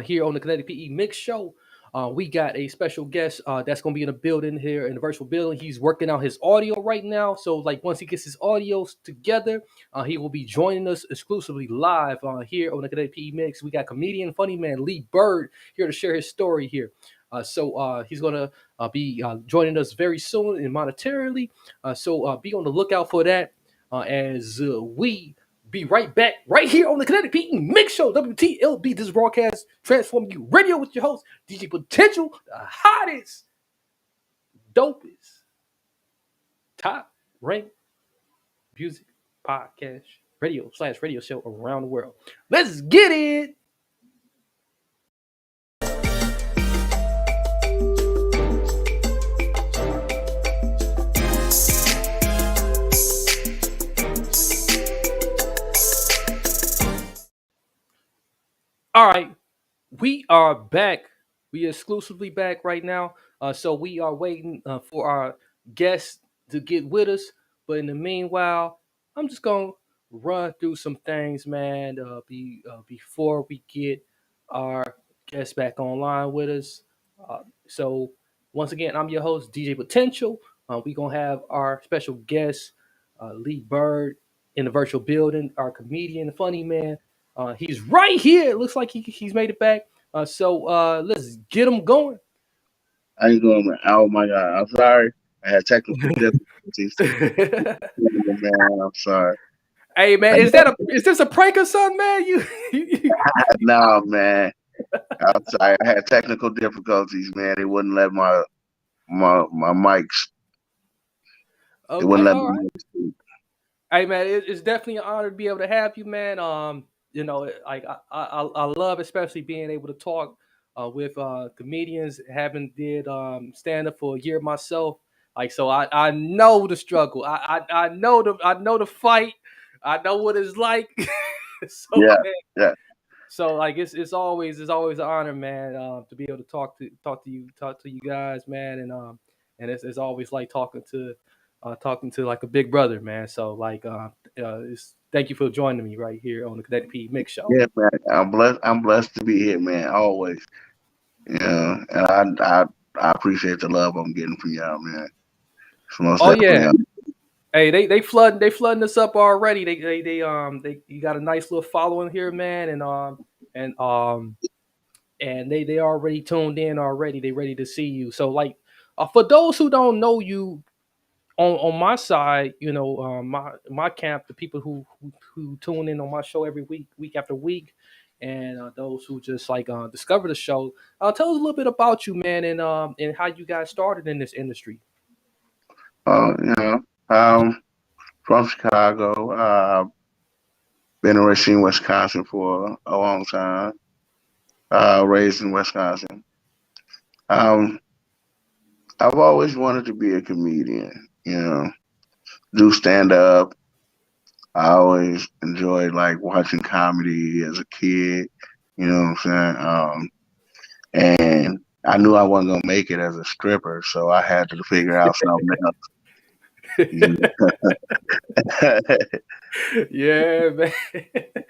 Here on the Kinetic PE MIXX show. We got a special guest that's going to be in the building here in the virtual building. He's working out his audio right now. So, like, once he gets his audios together, he will be joining us exclusively live here on the Kinetic PE MIXX. We got comedian, funny man Lee Byrd here to share his story here. So he's going to be joining us very soon and monetarily. So be on the lookout for that as we be right back right here on the Kinetic PE MIXX show. WTLB, this broadcast transforming you radio with your host, DJ Potential, the hottest, dopest, top ranked music podcast radio/radio show around the world. Let's get it. All right, we are back. We are exclusively back right now. So we are waiting for our guests to get with us. But in the meanwhile, I'm just gonna run through some things, man. Before we get our guests back online with us. So once again, I'm your host, DJ Potential. We're gonna have our special guest, Lee Byrd, in the virtual building. Our comedian, funny man. He's right here. It looks like he's made it back. So let's get him going. How you doing, man? Oh my God, I'm sorry. I had technical difficulties. Man, I'm sorry. Hey man, is this a prank or something, man? No, man. I'm sorry. I had technical difficulties, man. It wouldn't let my mics. Okay, it wouldn't let all me right. speak. Hey man, it's definitely an honor to be able to have you, man. Like I love especially being able to talk with comedians. Having did stand up for a year myself. Like so, I know the struggle. I know the fight. I know what it's like. So Yeah, man, yeah. so like it's always an honor, man, to be able to talk to you guys, man, and it's always like talking to like a big brother, man. So like thank you for joining me right here on the Kinetic PE MIXX show. Yeah, man. I'm blessed to be here, man. Always. Yeah, and I appreciate the love I'm getting from y'all, man. It's most Oh definitely. yeah. Hey, they flooding us up already. They you got a nice little following here, man, and they already tuned in already. They ready to see you. So like for those who don't know you, on my side, my camp, the people who tune in on my show every week after week, and those who just like discover the show, tell us a little bit about you, man, and how you guys started in this industry. You know, from Chicago. Been raised in Wisconsin for a long time. Raised in Wisconsin. Um, I've always wanted to be a comedian. Do stand up. I always enjoyed like watching comedy as a kid. You know what I'm saying? And I knew I wasn't gonna make it as a stripper, so I had to figure out something else. Yeah, man.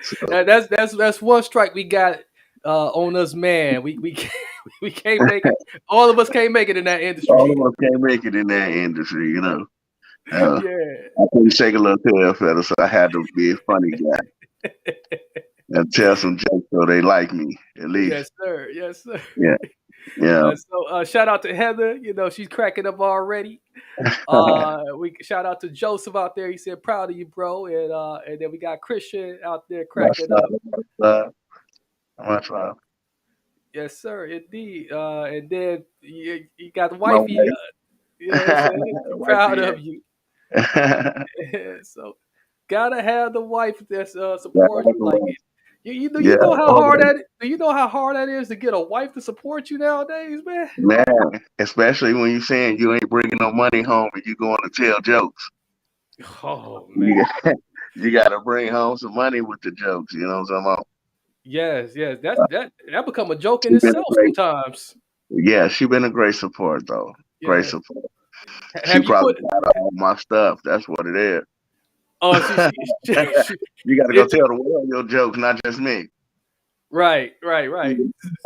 So, That's one strike we got on us, man. We can't, we can't make it. All of us can't make it in that industry. all of us can't make it in that industry. Yeah. I couldn't shake a little tail feather, so I had to be a funny guy and tell some jokes so they like me at least. Yes, sir. Yes, sir. Yeah. So shout out to Heather. She's cracking up already. We shout out to Joseph out there. He said, "Proud of you, bro." And then we got Christian out there cracking up. Much love. Yes, sir. Indeed. And then you got the My wifey. wife. Proud of you. So gotta have the wife that's support you. Like you know how hard that. Do you know how hard that is to get a wife to support you nowadays, man? Man, especially when you're saying you ain't bringing no money home and you going to tell jokes. Oh man, you got to bring home some money with the jokes. You know what I'm talking about? Yes. That become a joke in itself sometimes. Yeah, she been a great support though. Yeah. Great support. She probably got all my stuff. That's what it is. Oh, you got to go tell the world your jokes, not just me. Right, right, right.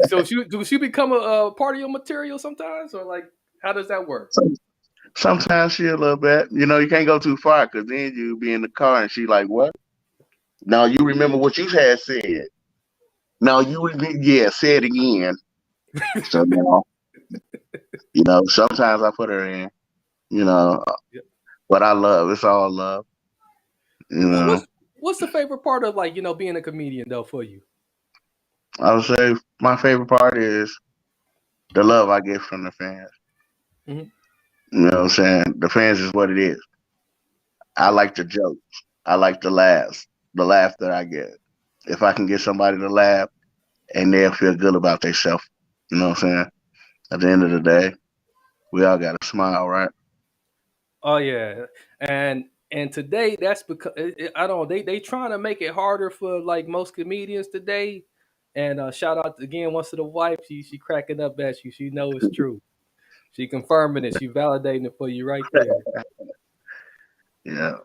So does she become a part of your material sometimes, or like how does that work? Sometimes she a little bit. You can't go too far because then you be in the car and she like, what? Now you remember what you had said. Now yeah, say it again. So now, sometimes I put her in, you know, Yeah. but I love, it's all love, you What, know. what's the favorite part of like being a comedian though for you? I would say my favorite part is the love I get from the fans. Hmm. You know what I'm saying? The fans is what it is. I Yeah. like the jokes. I like the laugh that I get. If I can get somebody to laugh and they'll feel good about themselves, you know what I'm saying? At the end of the day, we all got to smile, right? Oh yeah, and today that's because I don't know, they trying to make it harder for like most comedians today. And shout out again once to the wife. She cracking up at you. She know it's true. She confirming it. She validating it for you right there. Yeah.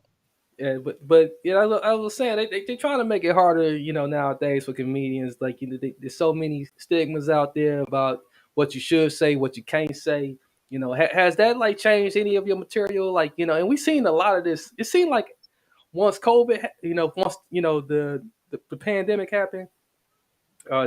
Yeah, but I was saying they trying to make it harder, nowadays for comedians. Like there's so many stigmas out there about what you should say, what you can't say. Has that like changed any of your material? Like and we've seen a lot of this. It seemed like once COVID, once the pandemic happened,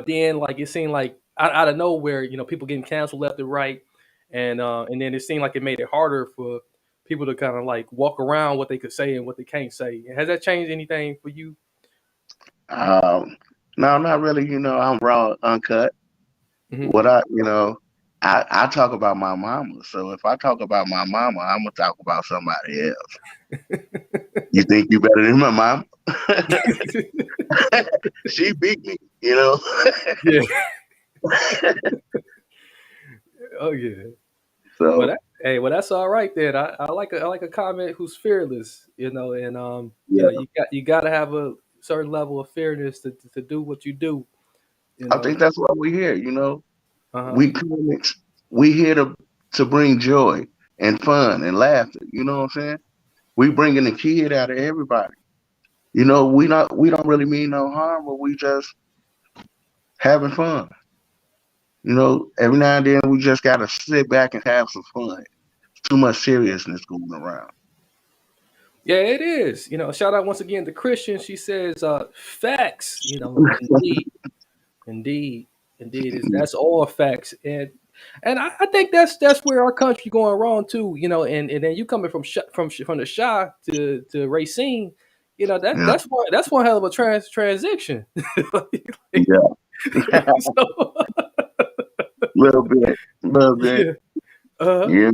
then like it seemed like out of nowhere, people getting canceled left and right, and then it seemed like it made it harder for people to kind of like walk around what they could say and what they can't say. Has that changed anything for you? Um, no, not really. I'm raw, uncut. Hmm. What I talk about my mama. So if I talk about my mama, I'm gonna talk about somebody else. You think you better than my mama? She beat me, you know. Yeah. Oh yeah. Well, So that's all right then. I like a comment who's fearless, and yeah, you got to have a certain level of fairness to do what you do, you I know. think that's why we're here. Uh huh. We comics, we here to bring joy and fun and laughter. You know what I'm saying? We bringing the kid out of everybody. We don't really mean no harm, but we just having fun. Every now and then we just gotta sit back and have some fun. Too much seriousness going around. Yeah, it is. Shout out once again to Christian. She says, facts. Indeed, indeed, indeed. That's all facts, and I think that's where our country going wrong too. And then you coming from the shy to Racine. Yeah, that's one hell of a transition. Like, yeah, so, little bit. yeah. Uh, Yeah,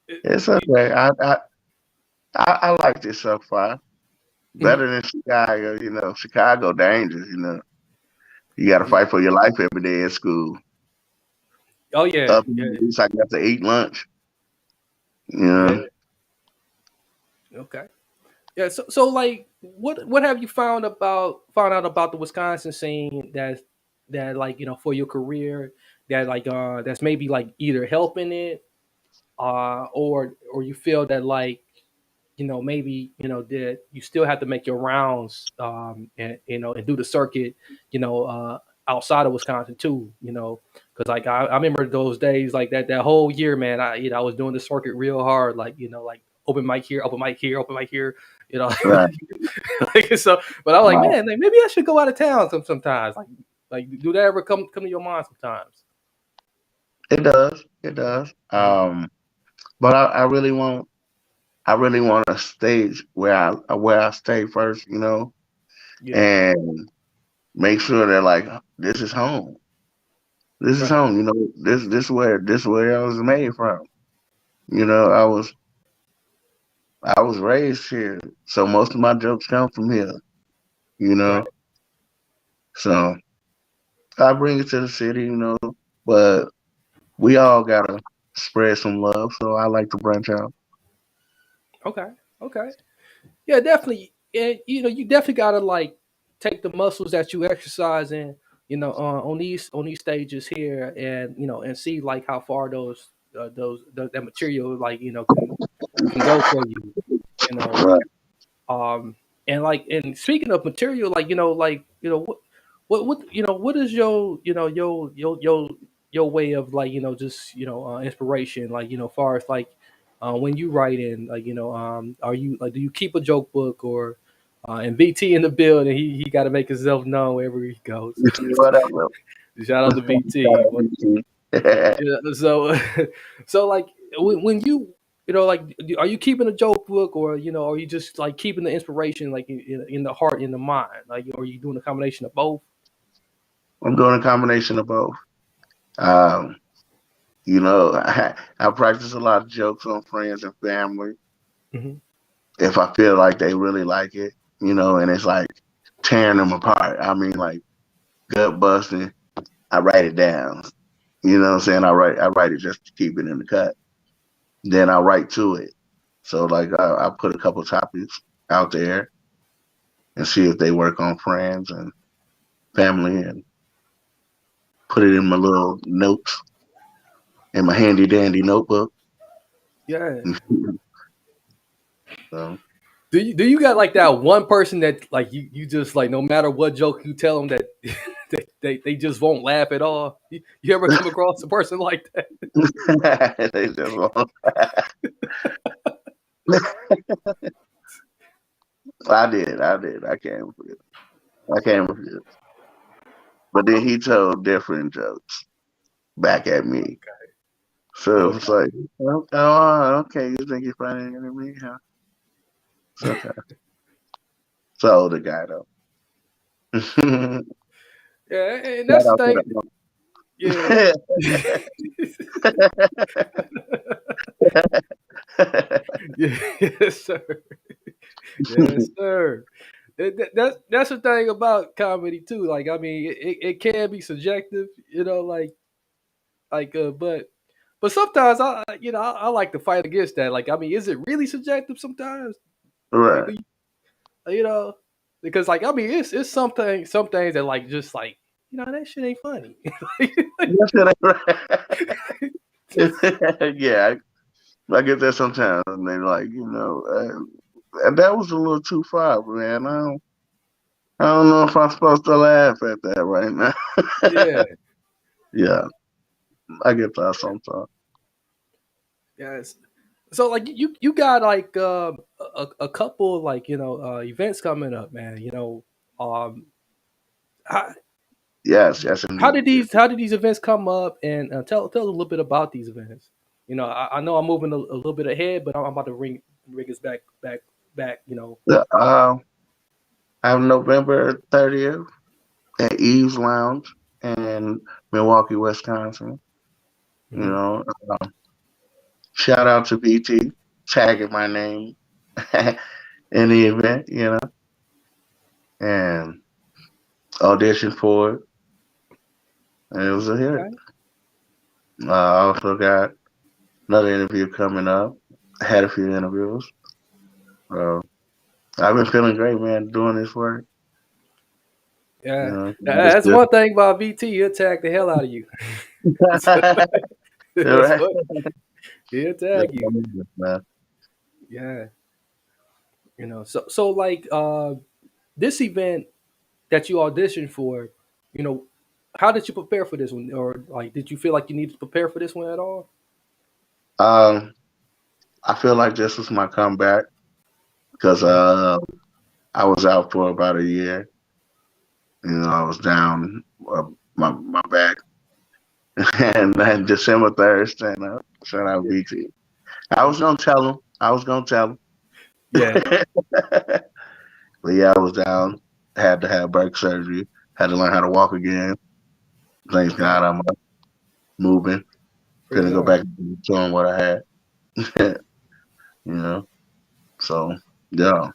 it's okay. I like this so far. mhm. Better than Chicago. Chicago dangerous. You got to fight for your life every day at school. Oh yeah, Up yeah, at least I got to eat lunch. You yeah. know, Okay. Yeah, so like what have you found out about the Wisconsin scene that like for your career that like that's maybe like either helping it or you feel that like maybe that you still have to make your rounds and and do the circuit you know uh outside of Wisconsin too, because like I remember those days like that whole year, man. I was doing the circuit real hard, like like open mic here, open mic here, open mic here, you know. right, Like, so but I was like, right. man, like, maybe I should go out of town sometimes, like do that ever come to your mind sometimes? It does. It does. Hmm. But I really want a stage where I stay first. Yeah. And make sure that like this is home. This is Right. home. This where I was made from. You know, I was raised here, so most of my jokes come from here. You Right. know, so I bring it to the city. But we all gotta spread some love. So I like to branch out. Okay. Okay. Yeah, definitely. And you definitely gotta like take the muscles that you exercise in, on these stages here, and and see like how far that material like can go for you, you know. Right. Um, and like and speaking of material, like what is your way of like just inspiration, like far as like when you write in, like are you like, do you keep a joke book, or and BT in the building, he got to make himself known wherever he goes. Whatever. Shout out to BT. Yeah, Yeah, so so like when like, are you keeping a joke book, or are you just like keeping the inspiration like in the heart, in the mind, like, or are you doing a combination of both? I'm doing a combination of both. Um, I practice a lot of jokes on friends and family. Hmm. If I feel like they really like it, and it's like tearing them apart. I mean, like gut busting. I write it down. You know what I'm saying? I write it just to keep it in the cut. Then I write to it. So like I put a couple topics out there and see if they work on friends and family, and put it in my little notes in my handy dandy notebook. Yeah. So Do you got like that one person that like you just like, no matter what joke you tell them, that they just won't laugh at all? You ever come across a person like that? they just won't. I did. I can't forget. But then he told different jokes back at me. So it was Okay. like, oh, okay, you think you're funnier than me, huh? It's okay. So the guy though. Shout Yeah, and that's the out to thing. the Yeah. Yeah, yes, sir. Yes, sir. That's the thing about comedy too. Like, I mean, it can be subjective, but sometimes I like to fight against that. Like, I mean, is it really subjective sometimes? Like, right. you know, because like, I mean, it's some things that like, just like, that shit ain't funny. That's it, right. Yeah, I get that sometimes, and they're like, and that was a little too far, man. I don't know if I'm supposed to laugh at that right now. Yeah. Yeah, I get that sometimes. Yes. So like, you got like a couple like events coming up, man. Um, how, Yes, how indeed. did Yes. these events come up, and tell a little bit about these events. I know I'm moving a little bit ahead, but I'm about to bring us back. Yeah, I have November 30th at Eve's Lounge in Milwaukee, Wisconsin. You Hmm. know, shout out to BT tagging my name in the event, and audition for it, and it was a hit. Okay. I also got another interview coming up. I had a few interviews. Uh, I've been feeling great, man, doing this work. Yeah, It's that's good. one thing about VT. He'll tag the hell out of you. All That's right. what he'll Yeah, tag you. man. Yeah, so like, this event that you auditioned for, you know, how did you prepare for this one, or like, did you feel like you needed to prepare for this one at all? Um, I feel like this was my comeback because Mhm. I was out for about a year. I was down my back, and then December 3rd, stand up, shout out BT. I was gonna tell him. I was gonna tell him. Yeah, But yeah, I was down. Had to have back surgery. Had to learn how to walk again. Thanks okay, God, I'm moving. praise Gonna go God. back and doing what I had. you know. So yeah,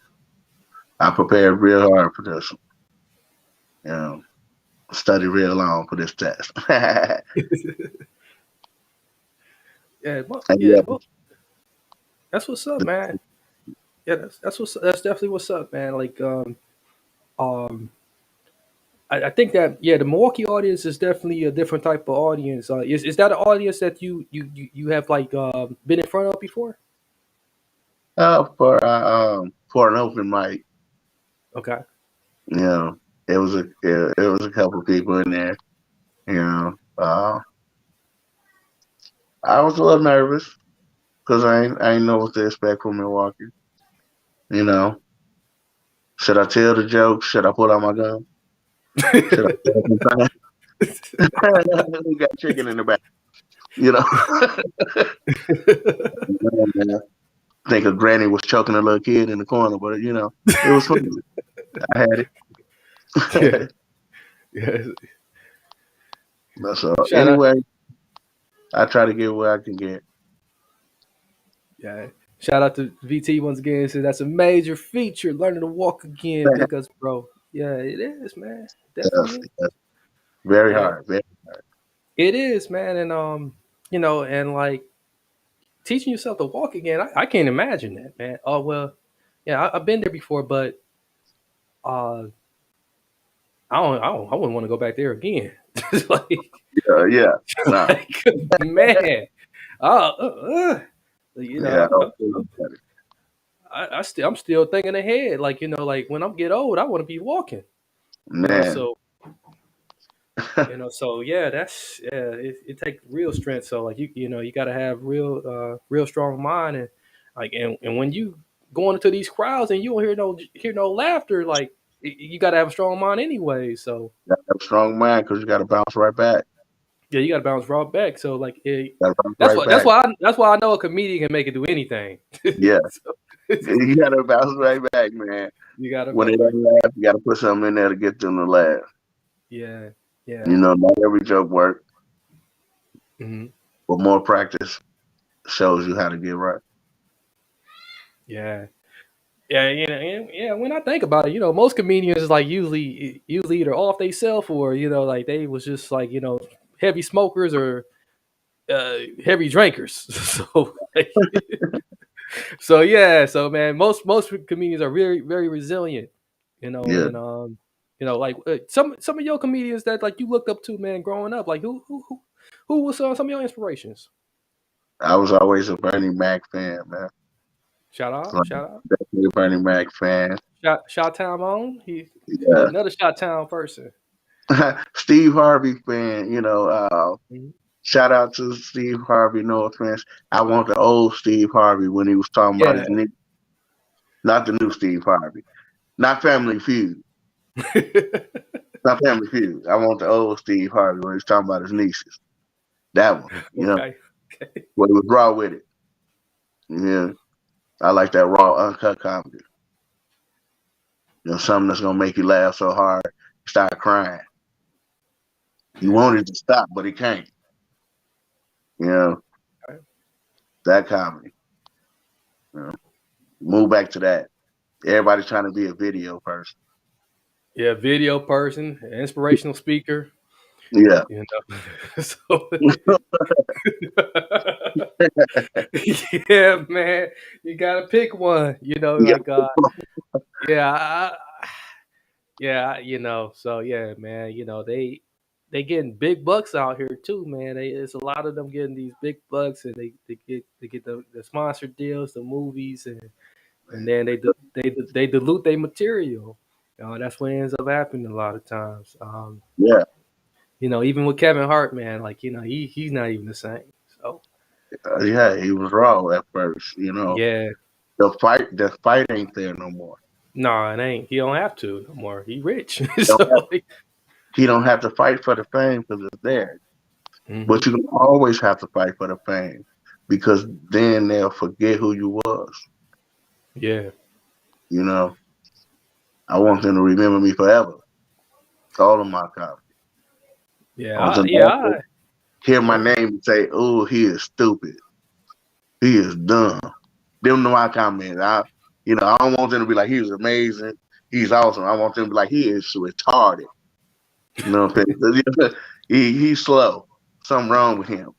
I prepared real hard for this. You know, studied real long for this test. And Yeah, yeah, that's what's up, man. Yeah, that's definitely what's up, man. Like, um, I think that, yeah, the Milwaukee audience is definitely a different type of audience. Is that an audience that you have like been in front of before? for an open mic, Okay. you know, it was a couple people in there. You know, I was a little nervous because I ain't know what to expect from Milwaukee. You know, should I tell the joke? Should I pull out my gun? Should I tell something? We got chicken in the back. You know, I think a granny was choking a little kid in the corner, but you know, it was funny. I had Yeah, it. yeah. So Shout out, anyway, I try to get what I can get. yeah. Shout out to VT once again. Said that's a major feature. Learning to walk again. Big us, bro. Yeah, it is, man. Definitely Yes, is. yes. Very Yeah, hard. Very, it is, man. And and like teaching yourself to walk again. I can't imagine that, man. Oh well, yeah. I've been there before, but uh, I wouldn't want to go back there again. It's yeah. No. like, man. Oh, you Yeah. know, I'm still thinking ahead. Like, like when I'm get old, I want to be walking. Man. So so yeah, it takes real strength. So like you got to have real strong mind and like and when you going into these crowds and you don't hear no laughter, like you got to have a strong mind anyway. So You gotta have a strong mind because you got to bounce right back. yeah, you got to bounce right back. So like Got to bounce right back. that's why I know a comedian can make it do anything. Yeah. So, You got to bounce right back, man. you got to When bounce they right. don't laugh, you got to put something in there to get them to laugh. Yeah, yeah. You know, not every joke works, Hmm. but more practice shows you how to get right. Yeah. Yeah, yeah. When I think about it, most comedians like usually either off they self or like they was just like heavy smokers or heavy drinkers. So so yeah, so man, most comedians are very very resilient, Yeah. and like some of your comedians that like you looked up to, man, growing up, like who was some of your inspirations? I was always a Bernie Mac fan, man. Shout So out, shout out, definitely a Bernie Mac fan. Shot Town on he Yeah. another Shot Town person. Steve Harvey fan, Mhm. shout out to Steve Harvey, no offense. I want the old Steve Harvey when he was talking about Yeah. his knee, not the new Steve Harvey. Not Family Feud. Not Family Feud. I want the old Steve Harvey when he was talking about his nieces. That one, Okay. Okay. what he was raw with it. Yeah. I like that raw, uncut comedy. Something that's gonna make you laugh so hard, you start crying. You Yeah. want it to stop, but it can't. You know, Okay. that comedy. You know, move back to that. Everybody's trying to be a video person. Yeah, video person, inspirational speaker. Yeah. So yeah, man, you gotta pick one. Yeah. Like yeah, yeah, So yeah, man, they getting big bucks out here too, man. It's a lot of them getting these big bucks, and they get the sponsor deals, the movies, and then they dilute their material. That's what ends up happening a lot of times. Yeah. Even with Kevin Hart, man, like he's not even the same. So Yeah, he was raw at first, yeah, The fight ain't there no more. no, it ain't. He don't have to no more. He rich, Don't have, so he don't have to fight for the fame because it's there. mhm. But you can always have to fight for the fame because then they'll forget who you was. Yeah, You know, I want them to remember me forever. All of my comedy. I want them to also hear my yeah, name and say, "Oh, he is stupid. He is dumb." Them are my comments. I don't want them to be like, "He was amazing. He's awesome." I want them to be like, "He is retarded." You know what I'm saying? He's slow. Something wrong with him.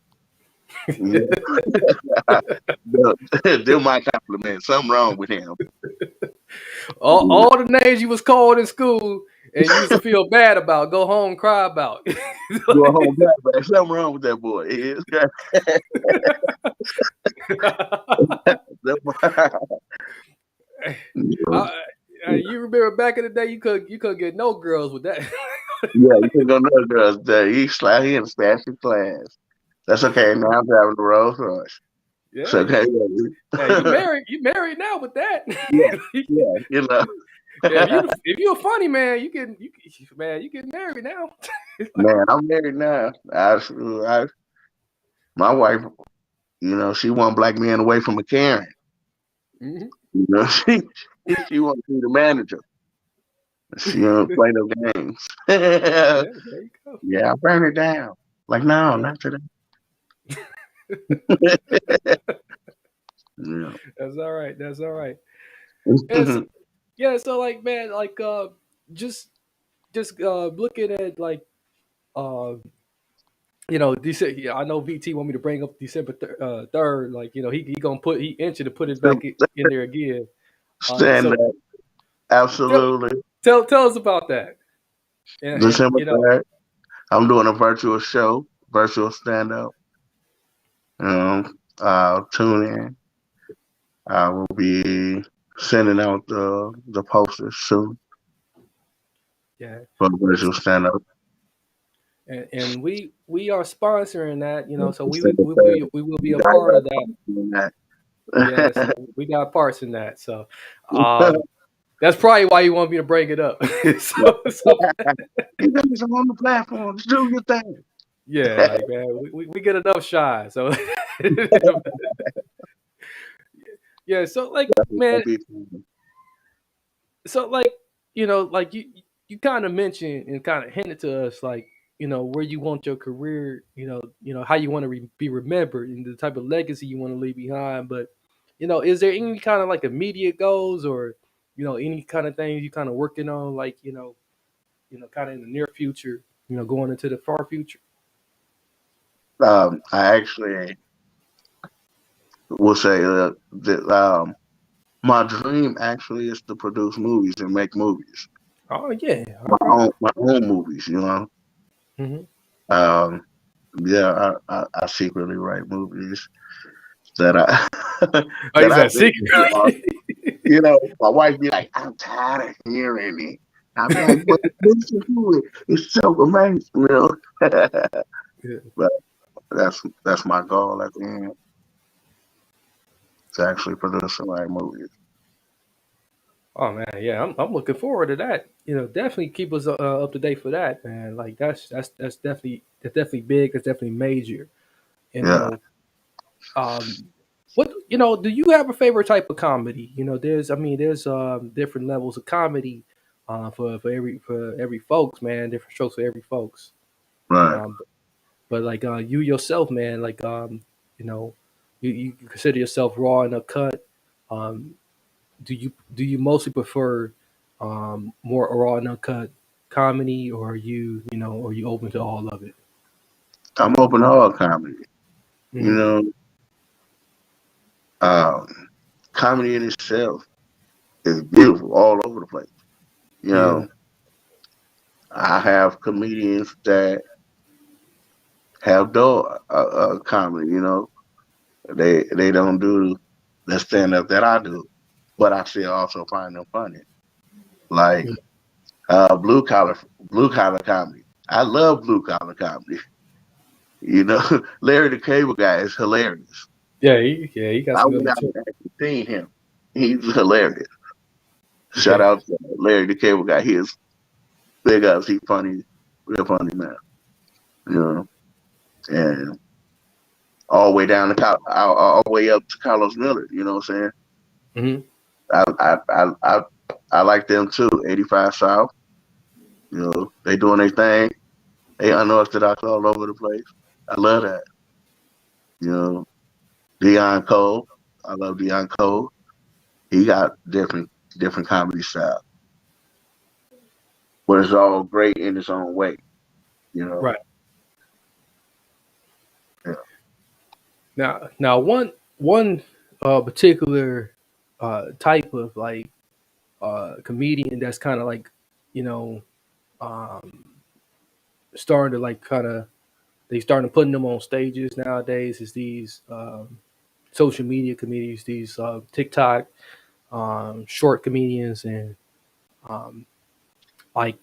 You know? Them my compliment. Something wrong with him. all the names you was called in school and you used to feel bad about, go home, cry about. Go home, back. Something wrong with that boy. It's I, Hey, you remember back in the day, you could get no girls with that. Yeah, you can go to girls there. He in fashion class. That's okay. Now I'm driving the Rolls Royce. It's Yeah, okay. hey, you married. You married now with that. Yeah, yeah, you know. Yeah, if you a funny man, man, you get married now. Man, I'm married now. My wife, she one black man away from a Karen. Mhm. You know, she wants to be the manager. She don't play no games. Yeah, there you go. Yeah, I burn it down. Like, no, Yeah, not today. Yeah. that's all right. That's all right. Yeah, so, yeah, so like man, like just looking at like uh yeah, I know VT want me to bring up December 3rd. Like he gonna he inching to put it back in there again. Stand So up. tell, Absolutely. tell us about that. And December 3rd. I'm doing a virtual show, virtual stand up. Tune in. I will be sending out the posters soon yeah, for the virtual stand up. and we are sponsoring that. So December 3rd. we will be You a guys part of that. got Yeah, that. so we got parts in that. So that's probably why you want me to bring it up. So You guys are on the platform. Just do your thing. yeah, like man, we get enough shy. So yeah, so like man, so like like you kind of mentioned and kind of hinted to us like where you want your career, how you want to be remembered and the type of legacy you want to leave behind. But is there any kind of like immediate goals or any kind of things you kind of working on like kind of in the near future, going into the far future? I actually will say that my dream actually is to produce movies and make movies. Oh yeah, My okay. own movies. Hmm. Um, yeah, I secretly write movies that I Oh, you that I said think secret. is awesome. My wife be like, I'm tired of hearing it. I'll be like, but listen to it. It's so amazing. Yeah. But that's my goal at the end, to actually produce some like movies. Oh man, yeah, I'm looking forward to that. Definitely keep us up to date for that, man. Like that's definitely big. That's definitely major. You Yeah, know, what do you have a favorite type of comedy? There's different levels of comedy, for every folks, man. Different strokes for every folks. right. Um, but like you yourself, man, like you know, you consider yourself raw and uncut. Um, do you mostly prefer more raw and uncut comedy, or are you open to all of it? I'm open to all comedy. You Hmm. know, um, comedy in itself is beautiful all over the place. You Yeah. know, I have comedians that have dull comedy. They don't do the stand up that I do, but I still also find them funny. Like blue collar comedy. I love blue collar comedy. Larry the Cable Guy is hilarious. Yeah, he got I some good went out material. and actually seen him. He's hilarious. Shout Yeah. out to Larry the Cable Guy. He is big ups. He funny, real funny man. You know, and all the way down to all the way up to Carlos Miller. You know what I'm saying? Hmm. I like them too. 85 South. They doing their thing. They unorthodox all over the place. I love that. You know, Deion Cole. I love Deion Cole. He got different comedy style, but it's all great in its own way. You know. Right. Yeah. Now one particular type of like comedian that's kind of like you know um, starting to like kind of they starting to putting them on stages nowadays is these social media comedians, these TikTok short comedians, and Um, like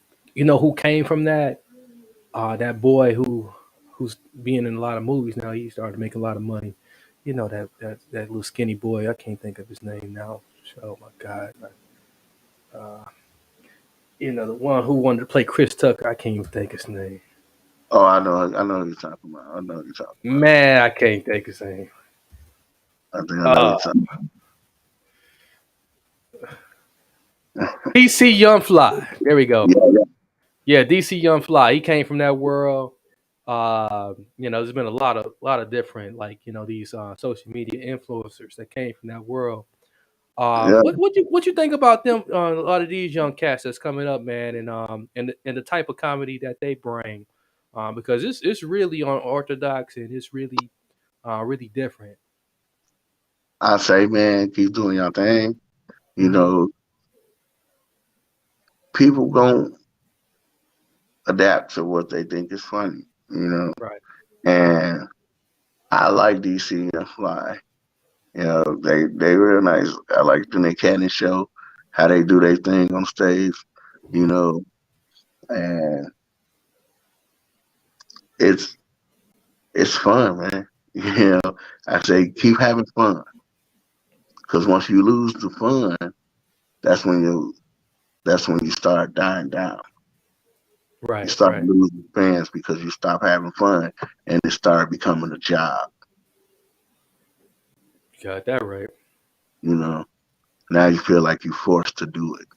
who came from that? That boy who's being in a lot of movies now. He started making a lot of money. That little skinny boy. I can't think of his name now. Oh my god. Uh, the one who wanted to play Chris Tucker. I can't even think his name. Oh, I know who you're talking about. I know who you're talking about. Man, I can't think his name. I think I know who Uh, you're talking about. DC Young Fly. There we go. Yeah, Yeah, DC Young Fly. He came from that world. There's been a lot of different these social media influencers that came from that world. yeah. What you think about them? A lot of these young cats that's coming up, man, and the type of comedy that they bring, because it's really unorthodox and it's really different. I say, man, keep doing your thing. You Hmm. know, people gon' adapt to what they think is funny. Right. And I like DC and Fly. They real nice. I like the Nick Cannon show, how they do their thing on stage. You know, and it's it's fun, man. I say keep having fun because once you lose the fun, that's when you start dying down. You Right. start Right. losing fans because you stop having fun and it started becoming a job. You got that right. You know, now you feel like you're forced to do it.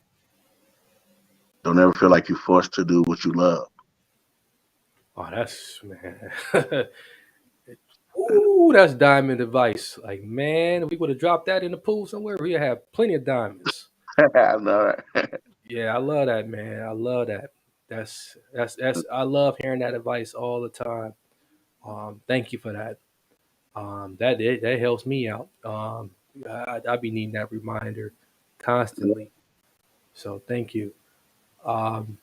Don't ever feel like you're forced to do what you love. Oh, that's man. Ooh, that's diamond advice. Like, man, if we would have dropped that in the pool somewhere, we'd have plenty of diamonds. I know, right? Yeah, I love that, man. I love that. That's I love hearing that advice all the time. Thank you for that. That helps me out. I be needing that reminder constantly. So thank you. Um,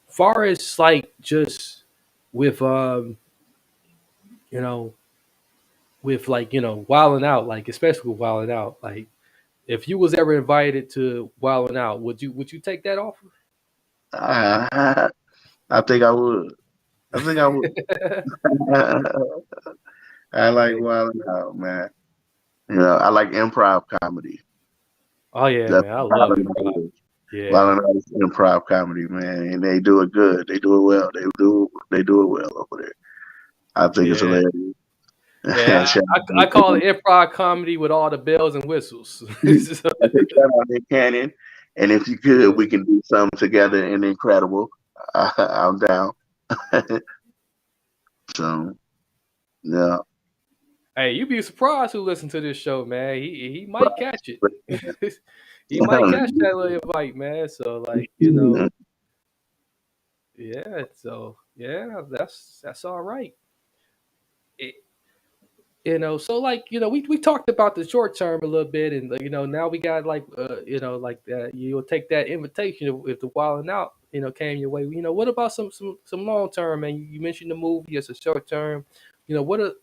Far as like just with you know, with wilding out, like especially with wilding out, like if you was ever invited to wilding out, would you take that offer? I, I think I would. I think I would. I like Hey, wilding out, man. I like improv comedy. oh yeah, That's man, I love wilding improv. out. Yeah, Wilding out is improv comedy, man, and they do it good. They do it well. They do it well over there. I think it's yeah, hilarious. yeah. Shout I call it improv comedy with all the bells and whistles. So, out Nick Cannon, and if you could, yeah. we can do something together and incredible. I'm down. So yeah, Hey, you'd be surprised who listen to this show, man. He might catch it. He might catch that little invite, man. So yeah. So yeah, that's all right. It, so we talked about the short term a little bit, and now we got you'll take that invitation if the wilding out came your way. What about some long term, man? You mentioned the movie as a short term.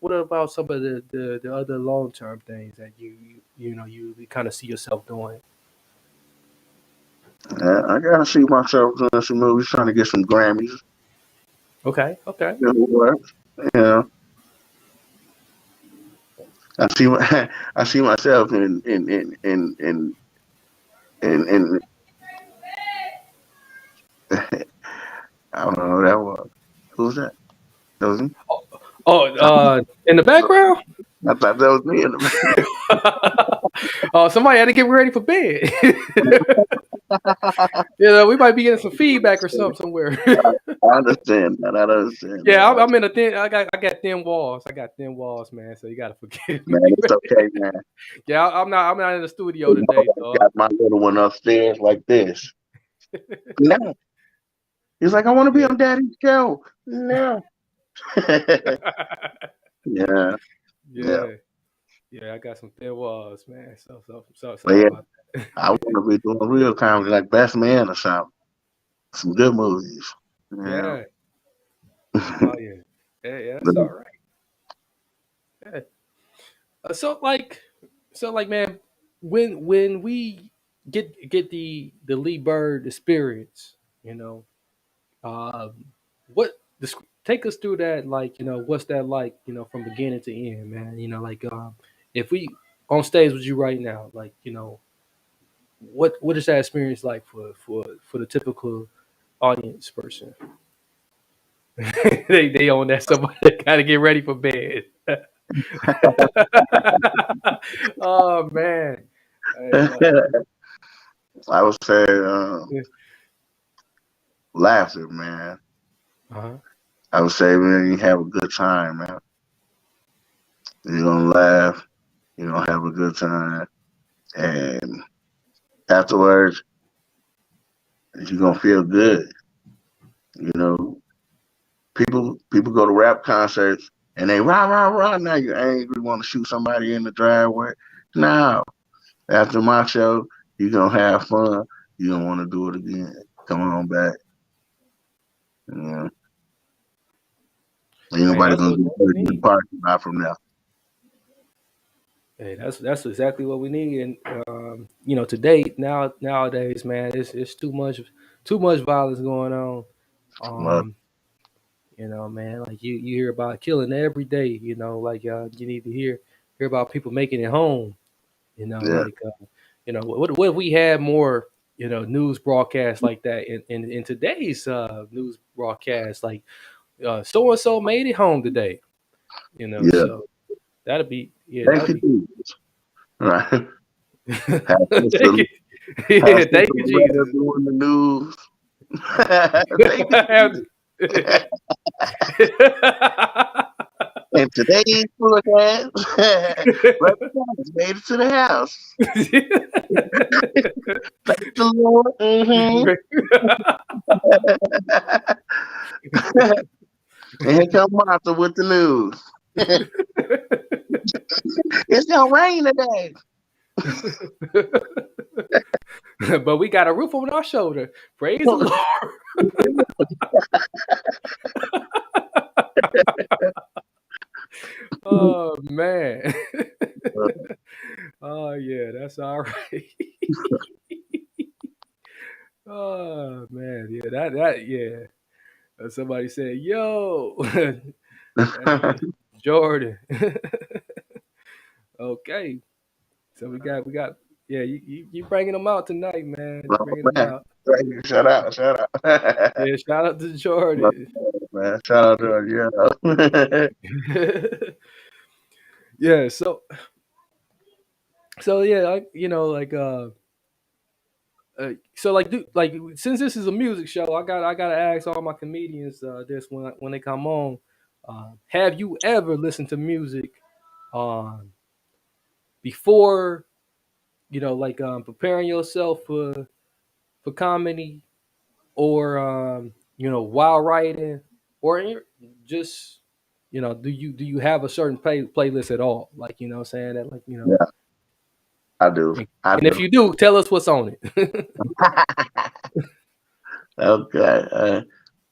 What about some of the other long term things that you kind of see yourself doing? I gotta see myself doing some movies, trying to get some Grammys. Okay, okay. What? You know, I see I see myself in I don't know who that was. Who's that? That was me. Oh, in the background. I thought that was me in the Oh, somebody had to get ready for bed. We might be getting some feedback or something somewhere. I understand that. I understand Yeah, that. I'm in a thin. I got thin walls. I got thin walls, man. So you gotta forgive me. Man, it's okay, man. Yeah, I'm not in the studio You know, today, I so got my little one upstairs like this. No. He's like, I want to be yeah, on Daddy's show. No. Yeah, yeah. yeah, yeah. I got some thin walls, man. So But sorry yeah, about that. I want to be doing real comedy, like Best Man or something. Some good movies. Yeah. Yeah. Oh yeah. Yeah, yeah. That's all right. Yeah. Uh, so like, so like, man, when we get the Lee Byrd experience. You know, what take us through that, like, what's that like, from beginning to end, man. Like, if we on stage with you right now, like, what is that experience like for the typical audience person? They on that, somebody gotta get ready for bed. Oh man. Hey, I would say laughter, man. uh-huh. I would say, man, you have a good time, man. You're gonna laugh. You're gonna have a good time, and afterwards, you're gonna feel good. You know, people go to rap concerts and they rah rah rah. Now you're angry, want to shoot somebody in the driveway. Now, after my show, you're gonna have fun. You don't want to do it again. Come on back. You know, ain't Hey, nobody that's gonna what be hurt in the we parking lot from now. Hey, that's exactly what we need. And today, nowadays, man, it's too much violence going on. Well, Um, man, like you hear about killing every day. Like, you need to hear about people making it home. yeah, Like, what if we had more news broadcasts like that in today's news broadcast, like, so and so made it home today. yeah. So that'd be yeah, Thank that'd you, be. Jesus. Right. Have Thank Sister, you. have Yeah, Sister thank you, Loretta Jesus. doing the news. Thank Have- you. And today's forecast, representatives made it to the house. Thank the Lord. And here come Martha with the news. It's gonna rain today. But we got a roof over our shoulder. Praise the Lord. Oh man. Oh yeah, that's all right. Oh man, yeah, that yeah. Somebody said, "Yo, that's Jordan." Okay, so we got yeah. You bringing them out tonight, man. You Oh, bringing them man. out. Thank you. Shout out. Shout out. Yeah, shout out to Jordan. Man, shout out to her. Yeah. Yeah, so yeah, like so like since this is a music show, I gotta ask all my comedians this when they come on. Have you ever listened to music before, like, preparing yourself for comedy, or while writing, or just, do you have a certain playlist at all, like, what I'm saying, that, like, Yeah, I do. and I if do. you do, tell us what's on it. Okay.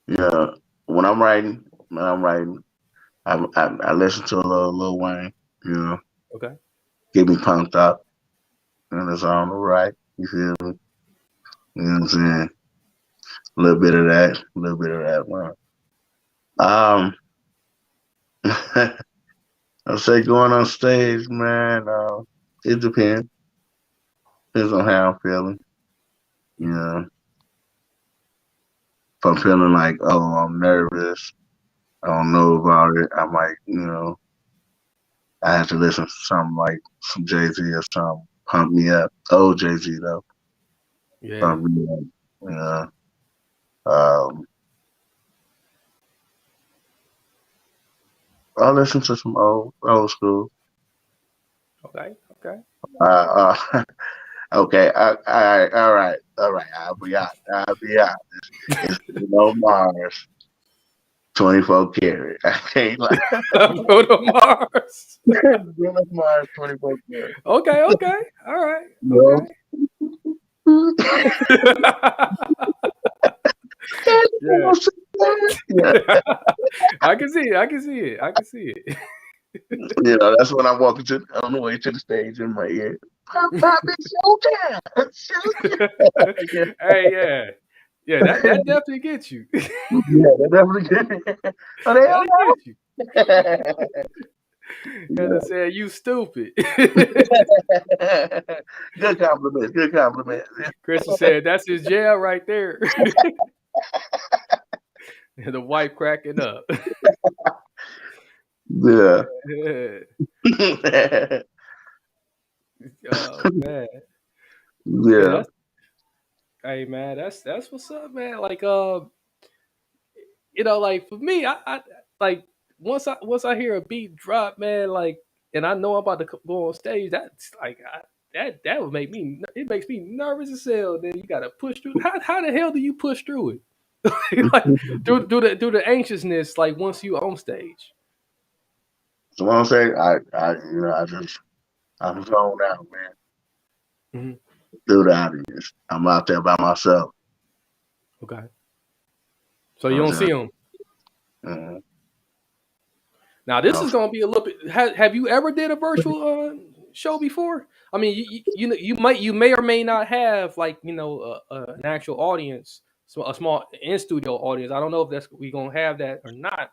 Yeah. When I'm writing, I listen to a little Lil Wayne. You know, Okay. get me pumped up, and it's on the right. You feel me? You know what I'm saying? A little bit of that, a little bit of that. Man. Um, I say going on stage, man. It depends. Depends on how I'm feeling. You Mhm. know, if I'm feeling like, oh, I'm nervous, I don't know about it, I might, I have to listen to something like some Jay Z or something. Pump me up. Oh, Jay Z though. Yeah. Pump me up. You know, um, I listen to some old school. Okay. Okay. Uh, okay. All right. I'll be out. I'll be out. It's Mars. 24 karat. I can't lie. Bruno Mars. Bruno Mars, 24 karat. Okay. Okay. All right. No. Okay. Yeah. Yeah. I can see it. I can see it. I can see it. You know, that's when I'm walking on the way to the stage in my ear. Pop, it's showtime. It's showtime. Hey, yeah, that definitely gets you. Yeah, that definitely did. Oh, they That'll all get you. know. And I Yeah. said, "You stupid." Good compliment. Good compliment. Crystal said, "That's his jail right there." And the wife cracking up. Yeah. Yeah. Yeah. Oh man, yeah. Yeah. That's hey man. That's what's up, man. Like like for me, I like once I hear a beat drop, man, like, and I know I'm about to go on stage. That's like that would make me. It makes me nervous as hell. Then you got to push through. How the hell do you push through it? Like do the anxiousness like once you on stage. So what I'm saying, I'm zoned out, man. Hmm. Through the audience. I'm out there by myself. Okay, so You you know don't what I'm see them. saying? Now this is gonna be a little bit. Have you ever did a virtual show before? I mean, you may or may not have like an actual audience, so a small in studio audience. I don't know if that's we gonna have that or not.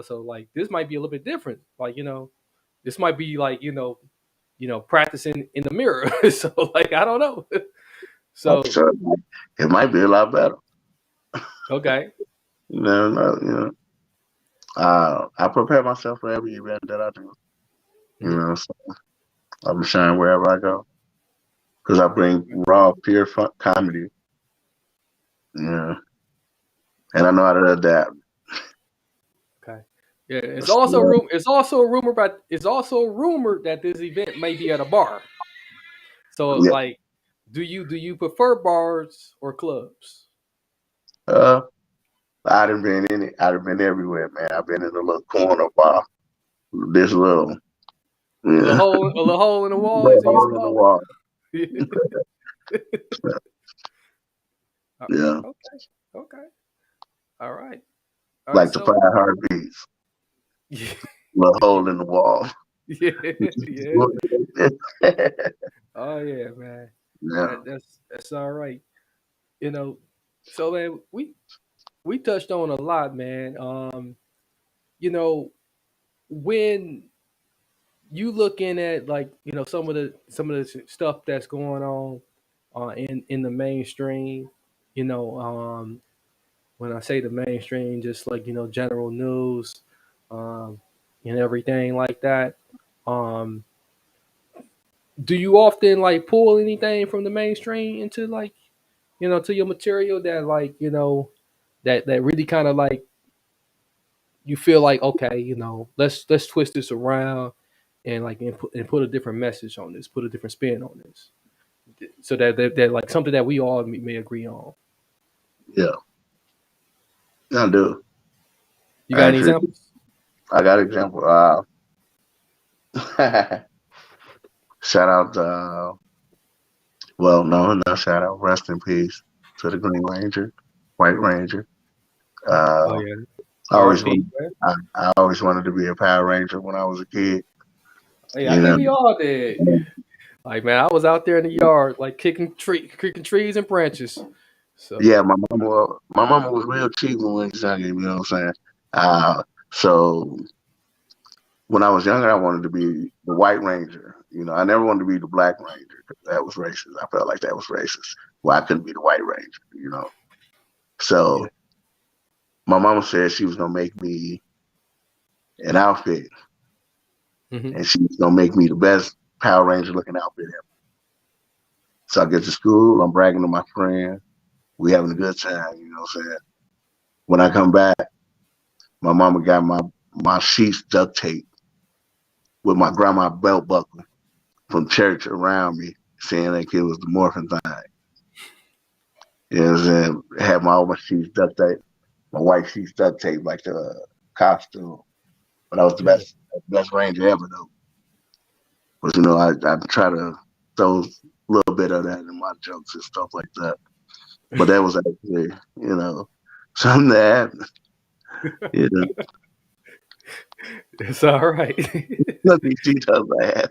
So like this might be a little bit different. Like this might be like practicing in the mirror. So like I don't know. I'm So sure it might be a lot better. okay, You never know, you know. I prepare myself for every event that I do. You hmm know, so I'm shine wherever I go because I bring raw, pure fun comedy. You know, and I know how to adapt. okay. Yeah, it's So, also it's also rumored that this event may be at a bar. So yeah, like, do you prefer bars or clubs? uh, I done been in it. I done been everywhere, man. I've been in a little corner bar, this little, yeah, A little hole in the wall, little as they used to hole in the call wall. it. Yeah, Okay, okay, all right, all right. like the So, 5 heartbeats, yeah, little hole in the wall. yeah. Oh yeah, man. Yeah, That's all right. You know, so man, we touched on a lot, man. You know, when you looking at like some of the stuff that's going on in the mainstream, you know, when I say the mainstream, just like general news, um, and everything like that. Um, do you often like pull anything from the mainstream into like to your material that like that really kind of like you feel like okay, let's twist this around and like and put a different message on this, put a different spin on this, so that like something that we all may agree on. yeah, I do. You got any Actually, examples? I got an example. Shout out, well, no, not shout out. Rest in peace to the Green Ranger, White Ranger. Oh Uh, yeah, I always R.I.P. wanted, Man. I always wanted to be a Power Ranger when I was a kid. Hey, I You think know, we all did. Like man, I was out there in the yard like kicking trees and branches. So yeah, my mama was real cheap when we was younger. You know what I'm saying? So when I was younger, I wanted to be the White Ranger. You know, I never wanted to be the Black Ranger because that was racist. I felt like that was racist. Well, I couldn't be the White Ranger. You know, yeah. so my mama said she was gonna make me an outfit, Hmm. and she was gonna make me the best Power Ranger looking outfit ever. So I get to school, I'm bragging to my friend, we having a good time. You know what I'm saying? When I come back, my mama got my sheets duct tape with my grandma belt buckle from church around me, saying that it was the morphin thing. You know what I'm saying? Had all my sheets duct tape, my white sheets duct tape like the costume. But I was the Yeah. best ranger ever though. But you know, I try to throw a little bit of that in my jokes and stuff like that. But that was actually, something that happened. You know. It's all right. Look, she does laugh.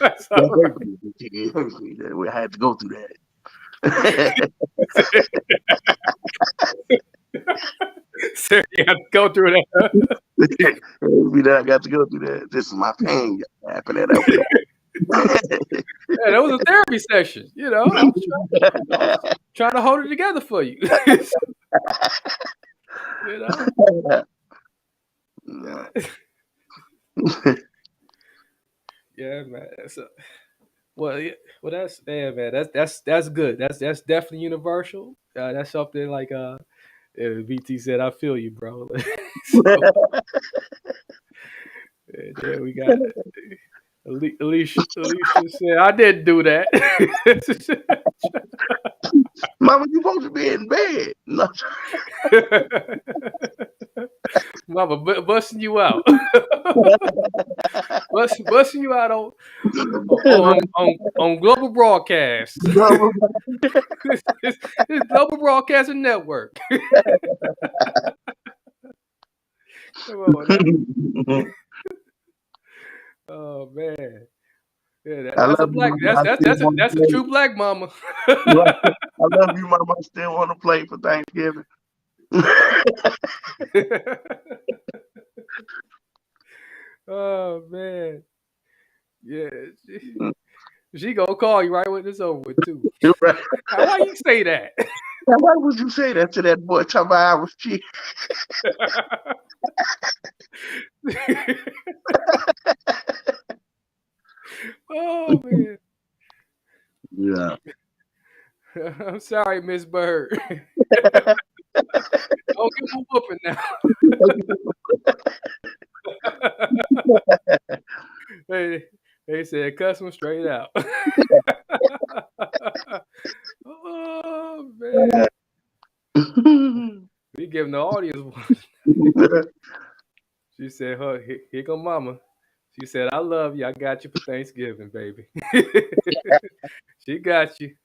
It's all That hurt right. me. It hurt me that way. I had to go through that. Sir, you have to go through that. It hurt me that I got to go through that. This is my pain happening that way. Yeah, that was a therapy session. I was trying to hold it together for you. you know. No. Yeah, man. Well, yeah, well, that's man. That's good. That's definitely universal. That's something like VT said. I feel you, bro. So and then we got Alicia said, I didn't do that. Mama, you supposed to be in bed. No. Mama, busting you out. Busting you out on global broadcast. it's global broadcasting network. Come on now. Oh man. Yeah, I that's a love you, black Mama. I still want to that's a play. true black mama. Right. I love you, Mama. I still want to play for Thanksgiving. Oh man. Yeah. She gonna call you right when it's over with too. You're right. Now, why you say that? Now, why would you say that to that boy talking about I was cheating? Oh man. Yeah. I'm sorry, Miss Byrd. Don't give him a whooping now. they said cuss him straight out. Oh man. We giving the audience one. She said, "Huh, here go mama." She said, "I love you. I got you for Thanksgiving, baby." She got you.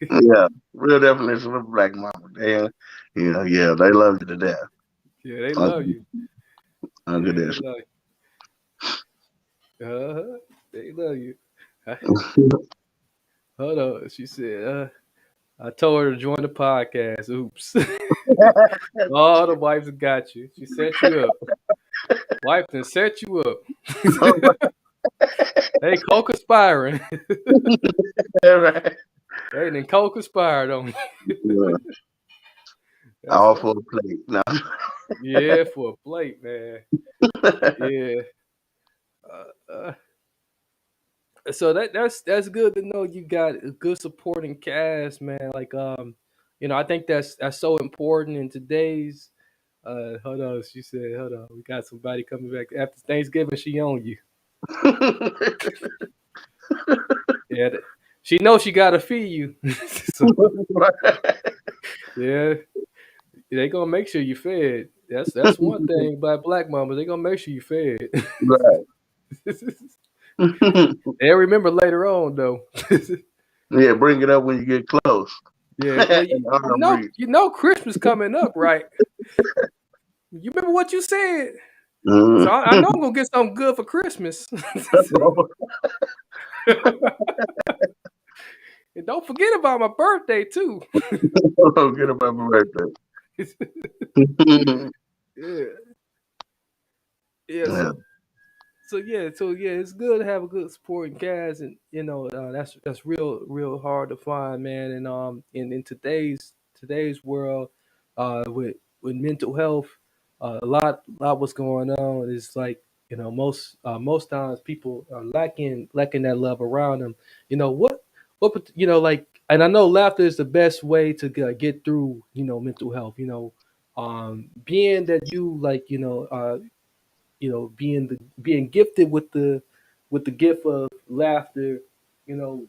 Yeah. Real definition of black mama. Yeah, they love you to death. Yeah, they Under, love you. under Yeah, they this. love you. They love you. Hold on. She said, I told her to join the podcast. Oops. All the wives got you. She set you up. Wife done set you up. They co-conspiring. All right. They done co-conspired on you. Yeah. That's All right. for a plate. No. Yeah, for a plate, man. Yeah. Uh, uh, so that's good to know you got a good supporting cast, man. Like I think that's so important in today's hold on, she said, hold on, we got somebody coming back after Thanksgiving, she on you. Yeah, she knows she gotta feed you. So yeah, they gonna make sure you fed. That's one thing about black mamas, they gonna make sure you fed. Right. They remember later on though. Yeah, bring it up when you get close. Yeah, well, And arm reach. Christmas coming up, right? You remember what you said, so Mhm. I know I'm gonna get something good for Christmas. And don't forget about my birthday too. Get about my birthday. Yeah, yeah. Yeah. So it's good to have a good supporting cast, and that's real hard to find, man. And in today's world, with mental health, a lot what's going on is like most times people are lacking that love around them. Like, and I know laughter is the best way to get through mental health. Being that you like being gifted with the gift of laughter, you know,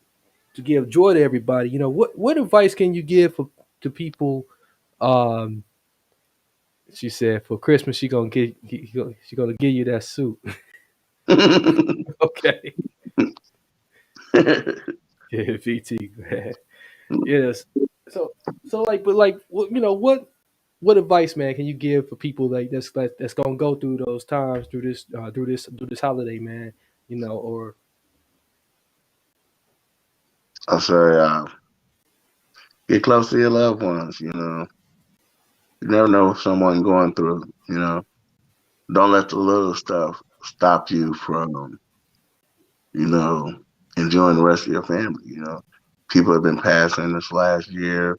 to give joy to everybody. What advice can you give to people? Um, she said for Christmas she gonna give you that suit. Okay, yeah, VT, man. Yes. So like, but like, what? what advice, man, can you give for people like that's gonna go through those times through this holiday, man? Or I say, get close to your loved ones. You never know what someone going through. Don't let the little stuff stop you from, you know, enjoying the rest of your family. People have been passing this last year,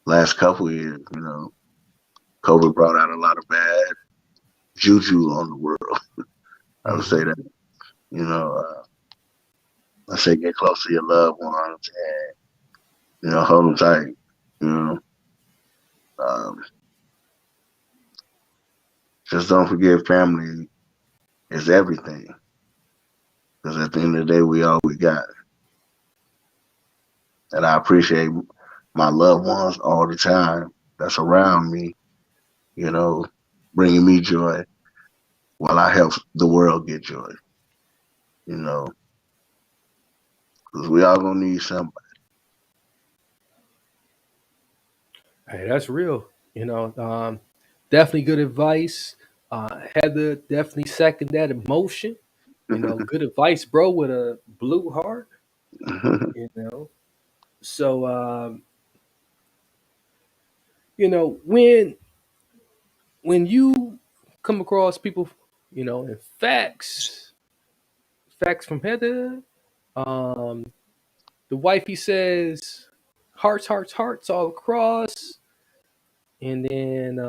last couple of years. COVID brought out a lot of bad juju on the world. I would say Mhm. that. You know, I say get close to your loved ones and hold them tight. You know, um, just don't forget family is everything. Because at the end of the day, we all we got. And I appreciate my loved ones all the time that's around me, you know, bringing me joy while I help the world get joy, you know, because we all gonna need somebody. Hey, that's real. Definitely good advice. Heather, definitely second that emotion. Good advice, bro, with a blue heart. You know, so when you come across people, and facts from Heather, um, the wifey says hearts, hearts, hearts all across, and then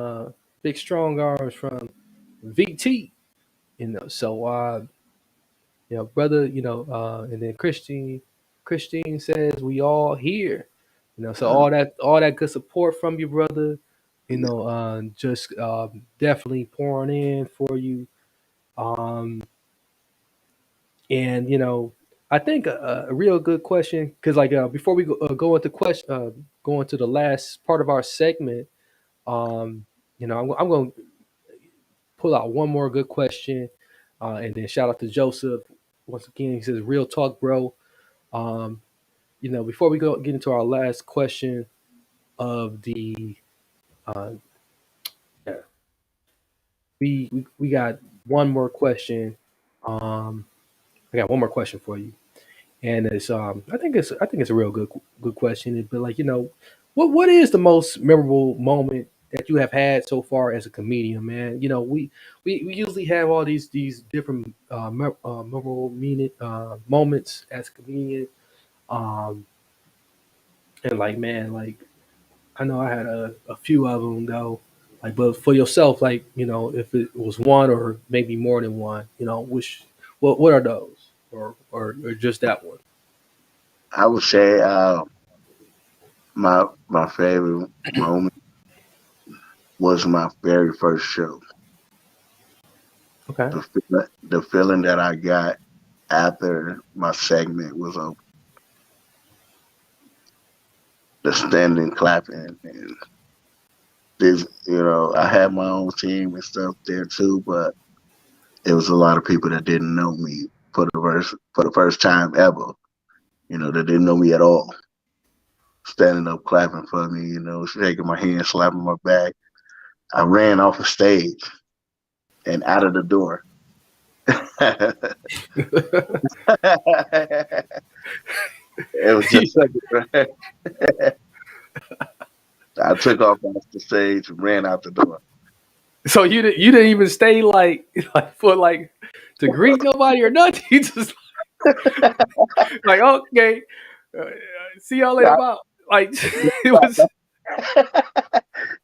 big strong arms from VT. So brother, and then Christine says we all here. So all that good support from you, brother. Just definitely pouring in for you. Um, and I think a real good question, because like before we go into the last part of our segment, I'm going to pull out one more good question, and then shout out to Joseph once again. He says, "Real talk, bro." Um, before we get into our last question of the, uh, yeah, we got one more question. Um, I got one more question for you, and it's I think it's a real good question. But like what is the most memorable moment that you have had so far as a comedian, man? We usually have all these different memorable moments as a comedian, um, and like man, like I know I had a few of them though. Like, but for yourself, like if it was one or maybe more than one, which what are those, or just that one? I would say my favorite moment was my very first show. Okay. The feeling that I got after my segment was over, the standing clapping and this, I had my own team and stuff there too, but it was a lot of people that didn't know me for the first time ever. That didn't know me at all. Standing up, clapping for me, shaking my hand, slapping my back. I ran off the stage and out of the door. It was just like I took off off the stage and ran out the door. So you didn't even stay like for like to greet nobody or nothing. You just like okay, see y'all later. I'm out. Like it was.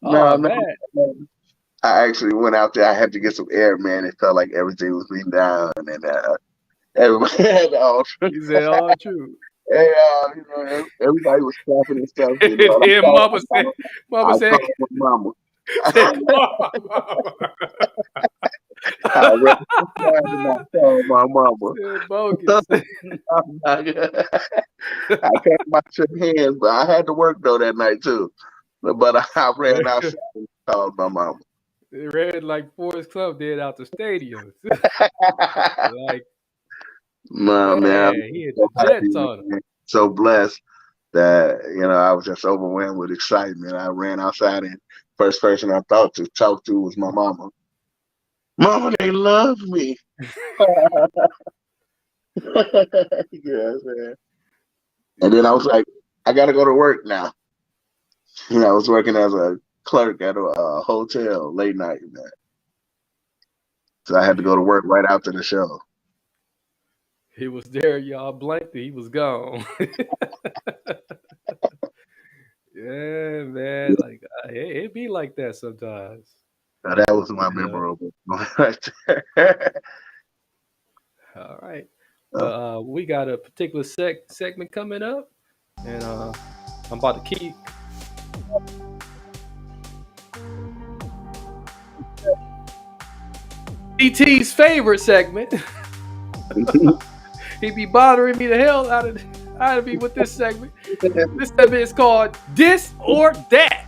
No, Oh no. man, I actually went out there. I had to get some air, man. It felt like everything was being down, and everybody had all. you said all true. Hey, everybody was clapping and stuff, And and then Mama I said, called my mama. said, "Mama." I ran outside and I called my mama. Said bogus. I'm not gonna- I came out shook hands, but I had to work though that night too. But I ran outside and called my mama. It read like Forrest Club did out the stadium. Like No, man, man, he hit I'm the so happy, Jets on him. man. So blessed that I was just overwhelmed with excitement. I ran outside and first person I thought to talk to was my mama. Mama, they love me. Yes, man. And then I was like, I gotta go to work now. You know, I was working as a clerk at a hotel late night, man. So I had to go to work right after the show. He was there, y'all blanked it. He was gone. Yeah, man. Like it be like that sometimes. So that was my You know. memorable moment right there. All right. Well, we got a particular segment coming up, and I'm about to keep. DT's favorite segment. He be bothering me the hell out of me with this segment. This segment is called This or That.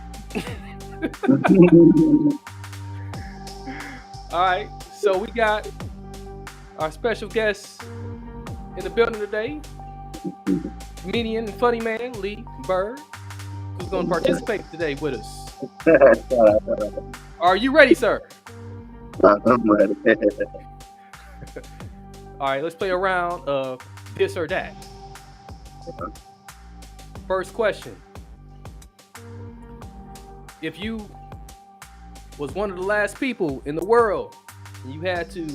All right, so we got our special guest in the building today, comedian and funny man Lee Byrd, who's going to participate today with us. Are you ready, sir? I'm ready. All right, let's play a round of This or That. First question. If you was one of the last people in the world and you had to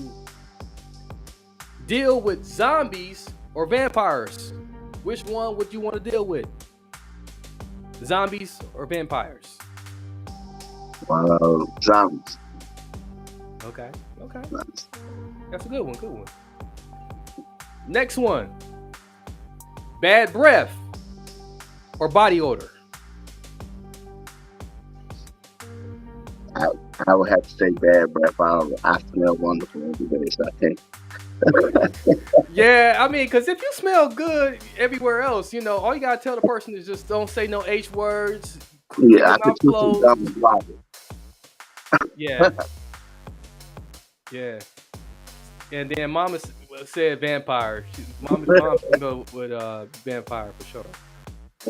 deal with zombies or vampires, which one would you want to deal with? Zombies or vampires? Zombies. Okay. That's a good one. Next one. Bad breath or body odor? I would have to say bad breath. I smell wonderful every day, so I think. Yeah, I mean, because if you smell good everywhere else, you know, all you gotta tell the person is just don't say no H words. Keep Yeah, your I mouth think closed. Yeah. And then Mama said vampire. Mom can go with vampire for sure.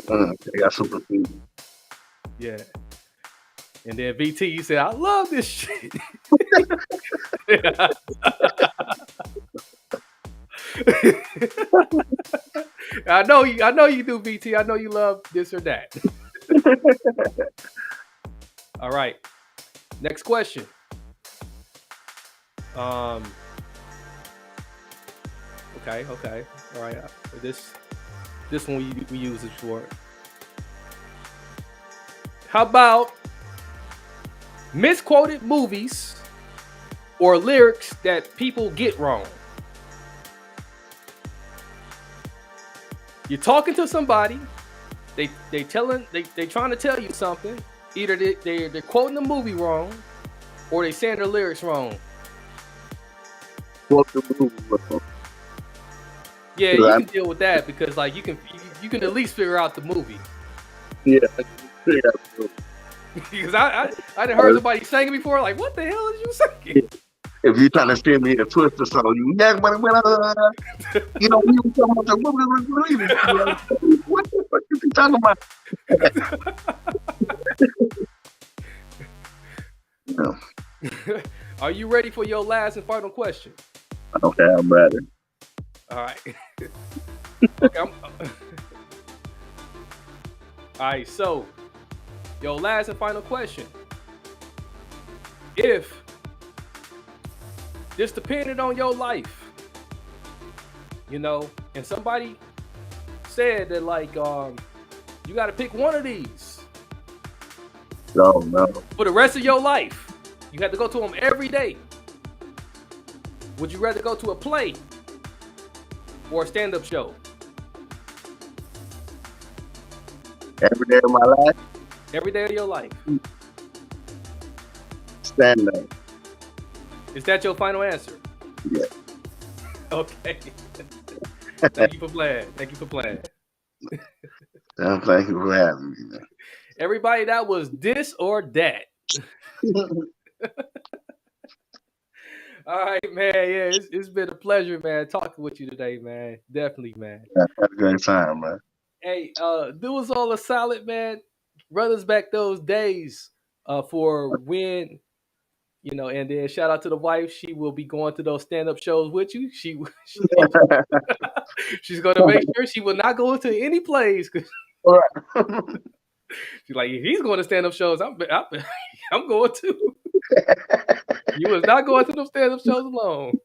They got super food. Yeah. And then VT, you said, I love this shit. I know you do, VT. I know you love this or that. All right. Next question. Okay. All right. This one we use it for. How about misquoted movies or lyrics that people get wrong? You're talking to somebody, they trying to tell you something. Either they're quoting the movie wrong, or they saying their lyrics wrong. Quote the movie wrong. Yeah, you can deal with that because like you can at least figure out the movie. Yeah. Because I didn't heard somebody singing before. Like, what the hell is you singing? If you trying to send me a twist or something, you know, we were talking about the movie. What the fuck is he talking about? Yeah. Are you ready for your last and final question? Okay, I'm ready. All right. Okay. All right. So, your last and final question. If this depended on your life, you know, and somebody said that like you got to pick one of these. No. For the rest of your life, you had to go to them every day. Would you rather go to a play or a stand-up show? Every day of my life? Every day of your life. Stand up. Is that your final answer? Yeah. Okay. Thank you for playing. Thank you for having me, man. Everybody, that was This or That. All right, man. Yeah, it's been a pleasure, man, talking with you today, man. Definitely, man. Yeah, had a great time, man. Hey, this was all a solid, man. Brothers back those days. for when, and then shout out to the wife. She will be going to those stand-up shows with you. She's going to make sure she will not go into any plays. All She's like, if he's going to stand-up shows, I'm going too. You was not going to those stand-up shows alone.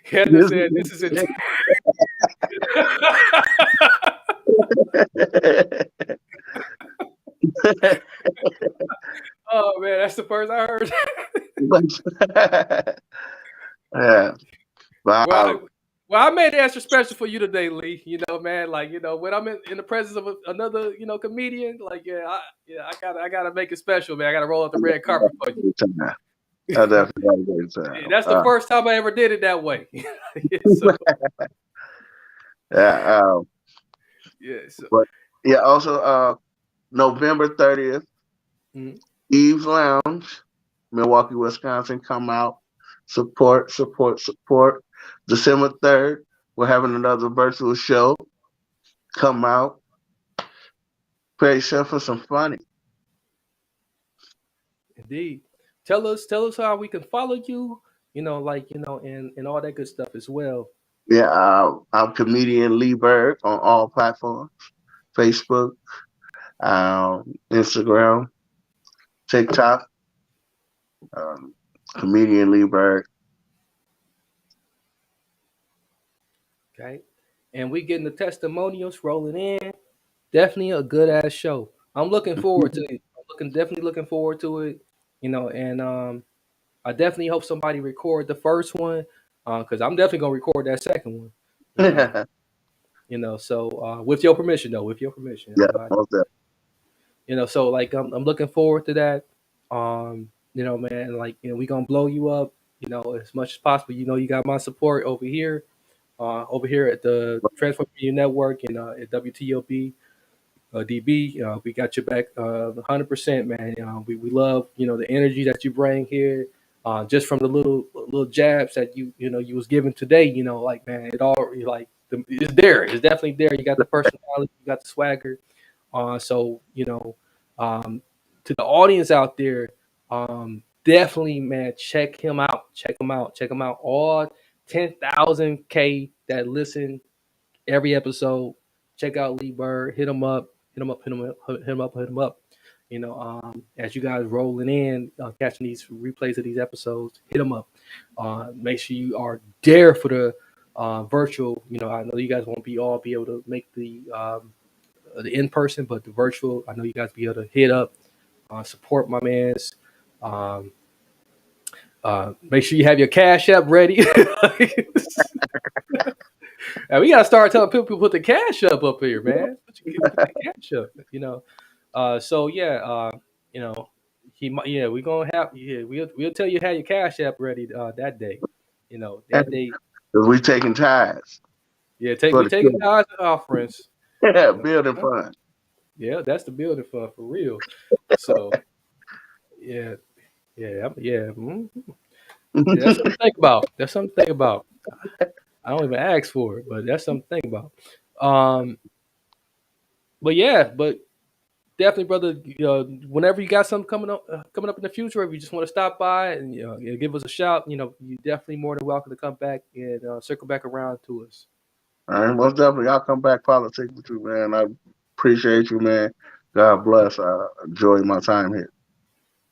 Heather said, "This is it." Oh man, that's the first I heard. Yeah. Wow. Well, I made the extra special for you today, Lee. Man, like when I'm in the presence of another comedian, like I gotta make it special, man. I gotta roll out the red carpet for you. I definitely got a good time. That's the first time I ever did it that way. So, yeah. yeah. So, But yeah. Also, November 30th, mhm. Eve's Lounge, Milwaukee, Wisconsin. Come out, support. December 3rd, we're having another virtual show. Come out, pay yourself for some funny. Indeed. Tell us how we can follow you. And all that good stuff as well. Yeah, I'm comedian Lee Byrd on all platforms: Facebook, Instagram, TikTok. Comedian Lee Byrd. Okay. And we getting the testimonials rolling in. Definitely a good ass show. I'm looking forward to it. Definitely looking forward to it. And I definitely hope somebody record the first one, because I'm definitely gonna record that second one. So with your permission, though, with your permission. Yeah, most definitely. So like I'm looking forward to that. Man, like we gonna blow you up, as much as possible. You got my support over here at the Transform Media Network and at WTOB. DB, we got your back 100%, man. We love the energy that you bring here, just from the little jabs that you was given today. Like man, it all like it's there. It's definitely there. You got the personality, you got the swagger. So to the audience out there, definitely man, check him out. Check him out. Check him out. All 10,000K that listen every episode. Check out Lee Byrd. Hit him up. Hit him up. Hit him up. Hit him up. Hit him up. As you guys rolling in, catching these replays of these episodes, hit them up. Make sure you are there for the virtual. I know you guys won't be able to make the in person, but the virtual, I know you guys be able to hit up, support my man's. Make sure you have your Cash App ready. And we gotta start telling people to put the cash up here, man. Put the cash up, So yeah, we gonna have we'll tell you how your Cash App ready that day, that day. We taking ties. Yeah, we taking tithes and offerings. Yeah, building fund. Yeah, that's the building fund for real. So yeah. Mm-hmm. Yeah, that's something to think about. That's something to think about. I don't even ask for it, but that's something to think about. But definitely, brother. Whenever you got something coming up in the future, if you just want to stop by and give us a shout, you're definitely more than welcome to come back and circle back around to us. All right, most definitely. I'll come back politics with you, man. I appreciate you, man. God bless. I enjoy my time here.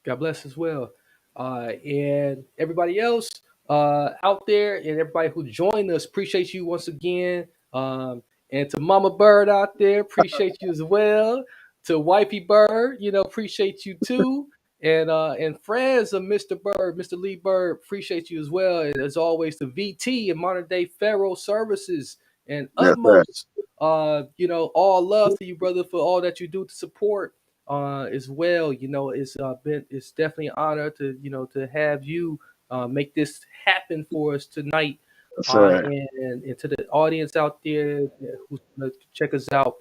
God bless as well. And everybody else out there and everybody who joined us, appreciate you once again. And to Mama Bird out there, appreciate you as well. To Wifey Bird, appreciate you too. And friends of Mr. Bird, Mr. Lee Byrd, appreciate you as well. And as always, to VT and Modern Day Pharaoh Services and Utmost. All love to you, brother, for all that you do to support as well. It's definitely an honor to have you make this happen for us tonight. And to the audience out there who's gonna check us out,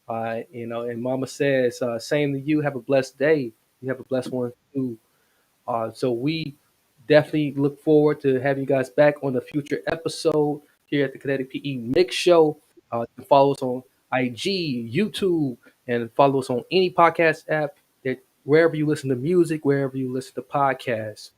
and Mama says, same to you. Have a blessed day. You have a blessed one too. So we definitely look forward to have you guys back on the future episode here at the Kinetic PE Mix Show. You can follow us on IG, YouTube, and follow us on any podcast app, wherever you listen to music, wherever you listen to podcasts.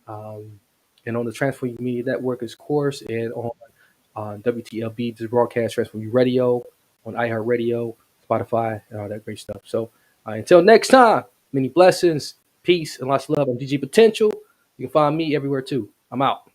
Um, and on the Transform You Media Network, of course, and on WTLB, the broadcast Transform You Radio, on iHeartRadio, Spotify, and all that great stuff. So until next time, many blessings, peace, and lots of love. I'm DG Potential. You can find me everywhere too. I'm out.